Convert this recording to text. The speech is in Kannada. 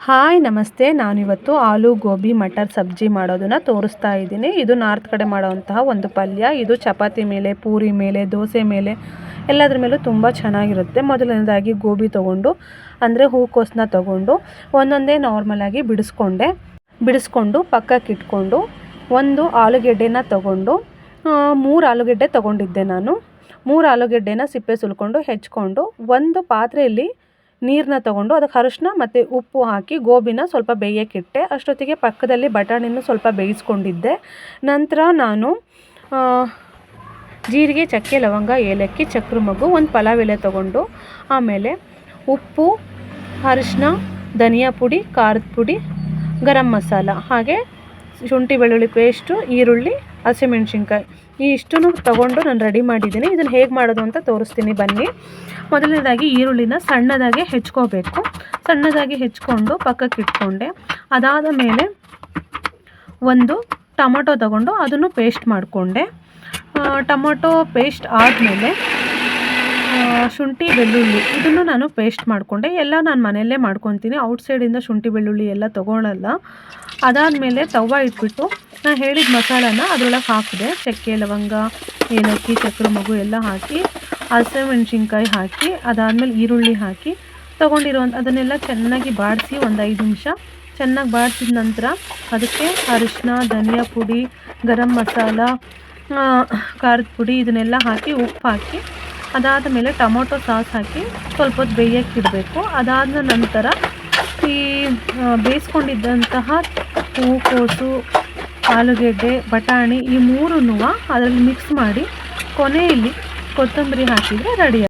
ಹಾಯ್ ನಮಸ್ತೆ, ನಾನಿವತ್ತು ಆಲೂ ಗೋಬಿ ಮಟರ್ ಸಬ್ಜಿ ಮಾಡೋದನ್ನು ತೋರಿಸ್ತಾ ಇದ್ದೀನಿ. ಇದು ನಾರ್ತ್ ಕಡೆ ಮಾಡೋವಂತಹ ಒಂದು ಪಲ್ಯ. ಇದು ಚಪಾತಿ ಮೇಲೆ, ಪೂರಿ ಮೇಲೆ, ದೋಸೆ ಮೇಲೆ ಎಲ್ಲದ್ರ ಮೇಲೂ ತುಂಬ ಚೆನ್ನಾಗಿರುತ್ತೆ. ಮೊದಲನೇದಾಗಿ ಗೋಬಿ ತೊಗೊಂಡು, ಅಂದರೆ ಹೂಕೋಸನ್ನ ತೊಗೊಂಡು ಒಂದೊಂದೇ ನಾರ್ಮಲಾಗಿ ಬಿಡಿಸ್ಕೊಂಡು ಪಕ್ಕಕ್ಕೆ ಇಟ್ಕೊಂಡು, ಒಂದು ಆಲೂಗೆಡ್ಡೆನ ತೊಗೊಂಡು 3 ಆಲೂಗೆಡ್ಡೆ ತೊಗೊಂಡಿದ್ದೆ ನಾನು. 3 ಆಲೂಗೆಡ್ಡೆನ ಸಿಪ್ಪೆ ಸುಲ್ಕೊಂಡು ಹೆಚ್ಕೊಂಡು, ಒಂದು ಪಾತ್ರೆಯಲ್ಲಿ ನೀರನ್ನ ತೊಗೊಂಡು ಅದಕ್ಕೆ ಅರಿಶಿನ ಮತ್ತು ಉಪ್ಪು ಹಾಕಿ ಗೋಬಿನ ಸ್ವಲ್ಪ ಬೇಯಕ್ಕಿಟ್ಟೆ. ಅಷ್ಟೊತ್ತಿಗೆ ಪಕ್ಕದಲ್ಲಿ ಬಟಾಣಿನೂ ಸ್ವಲ್ಪ ಬೇಯಿಸ್ಕೊಂಡಿದ್ದೆ. ನಂತರ ನಾನು ಜೀರಿಗೆ, ಚಕ್ಕೆ, ಲವಂಗ, ಏಲಕ್ಕಿ, ಚಕ್ರ ಮಗು, ಒಂದು ಪಲಾವ್ ಎಲೆ ತೊಗೊಂಡು, ಆಮೇಲೆ ಉಪ್ಪು, ಅರಿಶಿನ, ಧನಿಯಾ ಪುಡಿ, ಖಾರದ ಪುಡಿ, ಗರಂ ಮಸಾಲ, ಹಾಗೆ ಶುಂಠಿ ಬೆಳ್ಳುಳ್ಳಿ ಪೇಸ್ಟು, ಈರುಳ್ಳಿ, ಹಸಿಮೆಣ್ಸಿನ್ಕಾಯಿ ಇಷ್ಟನ್ನು ತೊಗೊಂಡು ನಾನು ರೆಡಿ ಮಾಡಿದ್ದೀನಿ. ಇದನ್ನು ಹೇಗೆ ಮಾಡೋದು ಅಂತ ತೋರಿಸ್ತೀನಿ ಬನ್ನಿ. ಮೊದಲನೇದಾಗಿ ಈರುಳ್ಳಿನ ಸಣ್ಣದಾಗಿ ಹೆಚ್ಕೋಬೇಕು. ಸಣ್ಣದಾಗಿ ಹೆಚ್ಕೊಂಡು ಪಕ್ಕಕ್ಕೆ ಇಟ್ಕೊಂಡೆ. ಅದಾದ ಮೇಲೆ ಒಂದು ಟೊಮೊಟೊ ತೊಗೊಂಡು ಅದನ್ನು ಪೇಸ್ಟ್ ಮಾಡಿಕೊಂಡೆ. ಟೊಮೊಟೊ ಪೇಸ್ಟ್ ಆದಮೇಲೆ ಶುಂಠಿ ಬೆಳ್ಳುಳ್ಳಿ ಇದನ್ನು ನಾನು ಪೇಸ್ಟ್ ಮಾಡಿಕೊಂಡೆ. ಎಲ್ಲ ನಾನು ಮನೆಯಲ್ಲೇ ಮಾಡ್ಕೊತೀನಿ, ಔಟ್ಸೈಡಿಂದ ಶುಂಠಿ ಬೆಳ್ಳುಳ್ಳಿ ಎಲ್ಲ ತೊಗೊಳ್ಳಲ್ಲ. ಅದಾದಮೇಲೆ ತವ ಇಟ್ಬಿಟ್ಟು ನಾನು ಹೇಳಿದ ಮಸಾಲಾನ ಅದರೊಳಗೆ ಹಾಕಿದೆ. ಚಕ್ಕೆ, ಲವಂಗ, ಏಲಕ್ಕಿ, ಚಕ್ರ ಮಗು ಎಲ್ಲ ಹಾಕಿ, ಹಸಿಮೆಣ್ಸಿನ್ಕಾಯಿ ಹಾಕಿ, ಅದಾದಮೇಲೆ ಈರುಳ್ಳಿ ಹಾಕಿ ಅದನ್ನೆಲ್ಲ ಚೆನ್ನಾಗಿ ಬಾಡಿಸಿ ಒಂದು 5 ನಿಮಿಷ ಚೆನ್ನಾಗಿ ಬಾಡಿಸಿದ ನಂತರ ಅದಕ್ಕೆ ಅರಿಶಿನ, ಧನಿಯಾ ಪುಡಿ, ಗರಂ ಮಸಾಲ, ಖಾರದ ಪುಡಿ ಇದನ್ನೆಲ್ಲ ಹಾಕಿ, ಉಪ್ಪು ಹಾಕಿ, ಅದಾದ ಮೇಲೆ ಟೊಮೊಟೊ ಸಾಸ್ ಹಾಕಿ ಸ್ವಲ್ಪ ಹೊತ್ತು ಬೇಯಕ್ಕಿಡಬೇಕು. ಅದಾದ ನಂತರ ಈ ಬೇಯಿಸ್ಕೊಂಡಿದ್ದಂತಹ ಹೂಕೋಸು, ಆಲೂಗೆಡ್ಡೆ, ಬಟಾಣಿ ಈ ಮೂರನ್ನೂ ಅದರಲ್ಲಿ ಮಿಕ್ಸ್ ಮಾಡಿ ಕೊನೆಯಲ್ಲಿ ಕೊತ್ತಂಬರಿ ಹಾಕಿದರೆ ರೆಡಿ.